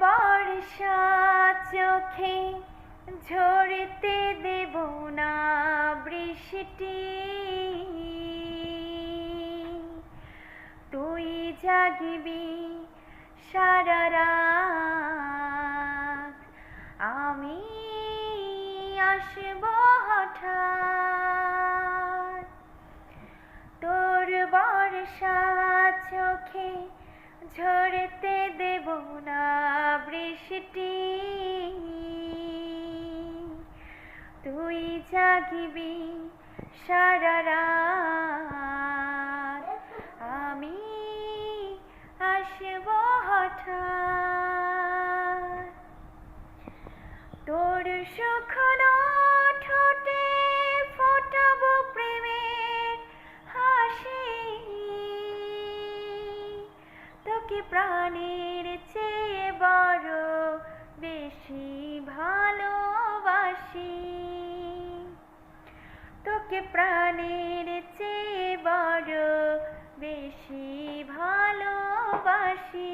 বর্ষা চোখে ঝরতে দেব না বৃষ্টি, তুই জাগবি সারা রাত, আমি আসব হঠাৎ। তোর বর্ষা চোখে ঝরতে দেব না বৃষ্টি, তুই জাগবি সারা রাত, আমি আসব হঠাৎ। তোর শুকনো ঠোঁটে ফোটাবো প্রেমের হাসি, তোকে প্রাণের চেয়ে বড় বেশি ভালোবাসি, তোকে প্রাণের চেয়ে বড় বেশি ভালোবাসি।